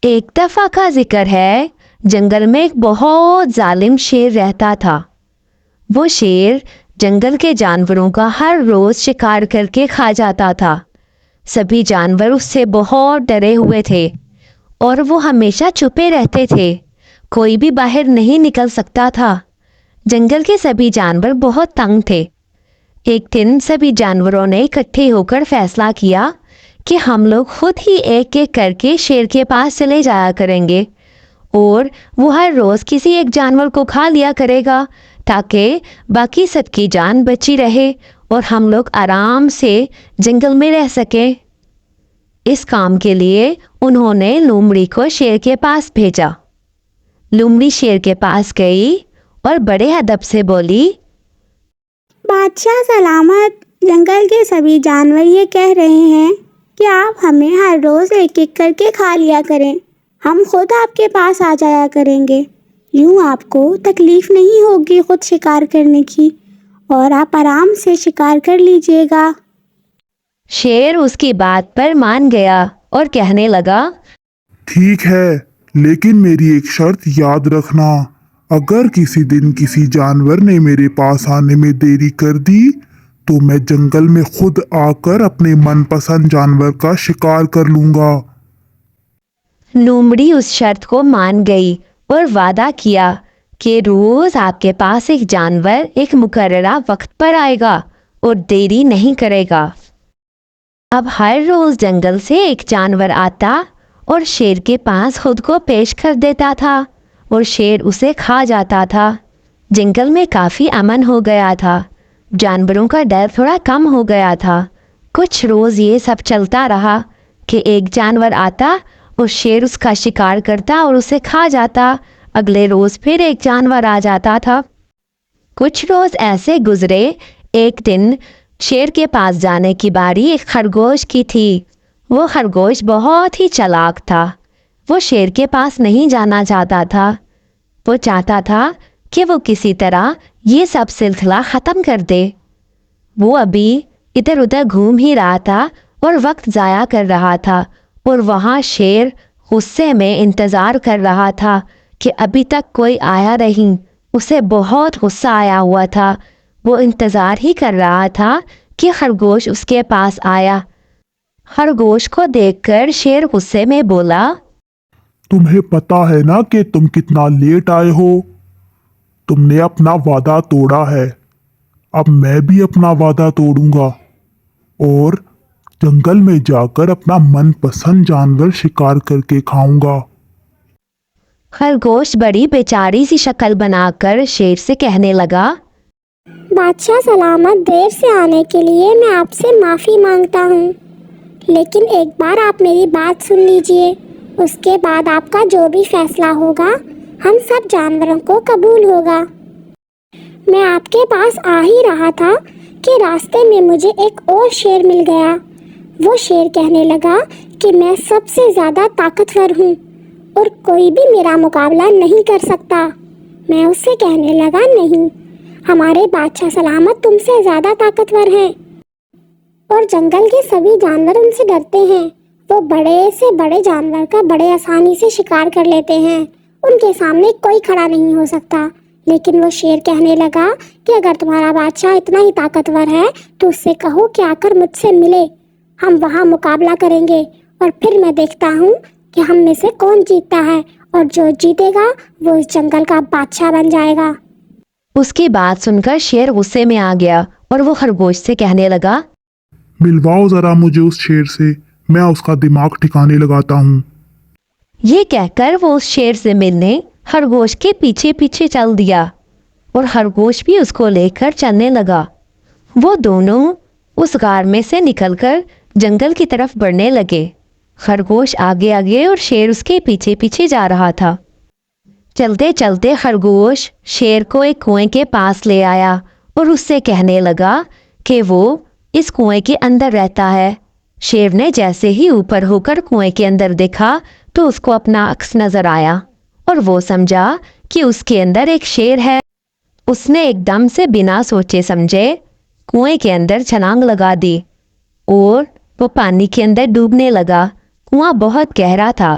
ایک دفعہ کا ذکر ہے، جنگل میں ایک بہت ظالم شیر رہتا تھا۔ وہ شیر جنگل کے جانوروں کا ہر روز شکار کر کے کھا جاتا تھا۔ سبھی جانور اس سے بہت ڈرے ہوئے تھے اور وہ ہمیشہ چھپے رہتے تھے، کوئی بھی باہر نہیں نکل سکتا تھا۔ جنگل کے سبھی جانور بہت تنگ تھے۔ ایک دن سبھی جانوروں نے اکٹھے ہو کر فیصلہ کیا کہ ہم لوگ خود ہی ایک ایک کر کے شیر کے پاس چلے جایا کریں گے اور وہ ہر روز کسی ایک جانور کو کھا لیا کرے گا تاکہ باقی سب کی جان بچی رہے اور ہم لوگ آرام سے جنگل میں رہ سکیں۔ اس کام کے لیے انہوں نے لومڑی کو شیر کے پاس بھیجا۔ لومڑی شیر کے پاس گئی اور بڑے ادب سے بولی، بادشاہ سلامت، جنگل کے سبھی جانور یہ کہہ رہے ہیں کہ آپ ہمیں ہر روز ایک ایک کر کے کھا لیا کریں، ہم خود آپ کے پاس آ جایا کریں گے، یوں آپ کو تکلیف نہیں ہوگی خود شکار کرنے کی اور آپ آرام سے شکار کر لیجئے گا۔ شیر اس کی بات پر مان گیا اور کہنے لگا، ٹھیک ہے، لیکن میری ایک شرط یاد رکھنا، اگر کسی دن کسی جانور نے میرے پاس آنے میں دیری کر دی تو میں جنگل میں خود آ کر اپنے من پسند جانور کا شکار کر لوں گا۔ لومڑی اس شرط کو مان گئی اور وعدہ کیا کہ روز آپ کے پاس ایک جانور ایک مقررہ وقت پر آئے گا اور دیری نہیں کرے گا۔ اب ہر روز جنگل سے ایک جانور آتا اور شیر کے پاس خود کو پیش کر دیتا تھا اور شیر اسے کھا جاتا تھا۔ جنگل میں کافی امن ہو گیا تھا، جانوروں کا ڈر تھوڑا کم ہو گیا تھا۔ کچھ روز یہ سب چلتا رہا کہ ایک جانور آتا اور شیر اس کا شکار کرتا اور اسے کھا جاتا۔ اگلے روز پھر ایک جانور آ جاتا تھا۔ کچھ روز ایسے گزرے۔ ایک دن شیر کے پاس جانے کی باری ایک خرگوش کی تھی۔ وہ خرگوش بہت ہی چالاک تھا۔ وہ شیر کے پاس نہیں جانا چاہتا تھا۔ وہ چاہتا تھا کہ وہ کسی طرح یہ سب سلسلہ ختم کر دے۔ وہ ابھی ادھر ادھر گھوم ہی رہا تھا اور وقت ضائع کر رہا تھا اور وہاں شیر غصے میں انتظار کر رہا تھا کہ ابھی تک کوئی آیا نہیں۔ اسے بہت غصہ آیا ہوا تھا۔ وہ انتظار ہی کر رہا تھا کہ خرگوش اس کے پاس آیا۔ خرگوش کو دیکھ کر شیر غصے میں بولا، تمہیں پتا ہے نا کہ تم کتنا لیٹ آئے ہو؟ تم نے اپنا وعدہ توڑا ہے، اب میں بھی اپنا وعدہ توڑوں گا اور جنگل میں جا کر اپنا من پسند جانور شکار کر کے کھاؤں گا۔ خرگوش بڑی بیچاری سی شکل بنا کر شیر سے کہنے لگا، بادشاہ سلامت، دیر سے آنے کے لیے میں آپ سے معافی مانگتا ہوں، لیکن ایک بار آپ میری بات سن لیجئے، اس کے بعد آپ کا جو بھی فیصلہ ہوگا ہم سب جانوروں کو قبول ہوگا۔ میں آپ کے پاس آ ہی رہا تھا کہ راستے میں مجھے ایک اور شیر مل گیا۔ وہ شیر کہنے لگا کہ میں سب سے زیادہ طاقتور ہوں اور کوئی بھی میرا مقابلہ نہیں کر سکتا۔ میں اس سے کہنے لگا، نہیں، ہمارے بادشاہ سلامت تم سے زیادہ طاقتور ہیں اور جنگل کے سبھی جانور ان سے ڈرتے ہیں۔ وہ بڑے سے بڑے جانور کا بڑے آسانی سے شکار کر لیتے ہیں، ان کے سامنے کوئی کھڑا نہیں ہو سکتا۔ لیکن وہ شیر کہنے لگا کہ اگر تمہارا بادشاہ اتنا ہی طاقتور ہے تو اس سے کہو کہ آ کر مجھ سے ملے، ہم وہاں مقابلہ کریں گے اور پھر میں دیکھتا ہوں کہ ہم میں سے کون جیتتا ہے اور جو جیتے گا وہ اس جنگل کا بادشاہ بن جائے گا۔ اس کی بات سن کر شیر غصے میں آ گیا اور وہ خرگوش سے کہنے لگا، ملواؤ ذرا مجھے اس شیر سے، میں اس کا دماغ ٹھکانے لگاتا ہوں۔ یہ کہہ کر وہ اس شیر سے ملنے خرگوش کے پیچھے پیچھے چل دیا اور خرگوش بھی اس کو لے کر چلنے لگا۔ وہ دونوں اس غار میں سے نکل کر جنگل کی طرف بڑھنے لگے۔ خرگوش آگے آگے اور شیر اس کے پیچھے پیچھے جا رہا تھا۔ چلتے چلتے خرگوش شیر کو ایک کنویں کے پاس لے آیا اور اس سے کہنے لگا کہ وہ اس کنویں کے اندر رہتا ہے۔ شیر نے جیسے ہی اوپر ہو کر کنویں کے اندر دیکھا تو اس کو اپنا عکس نظر آیا اور وہ سمجھا کہ اس کے اندر ایک شیر ہے۔ اس نے ایک دم سے بنا سوچے سمجھے کنویں کے اندر چھلانگ لگا دی اور وہ پانی کے اندر ڈوبنے لگا۔ کنواں بہت گہرا تھا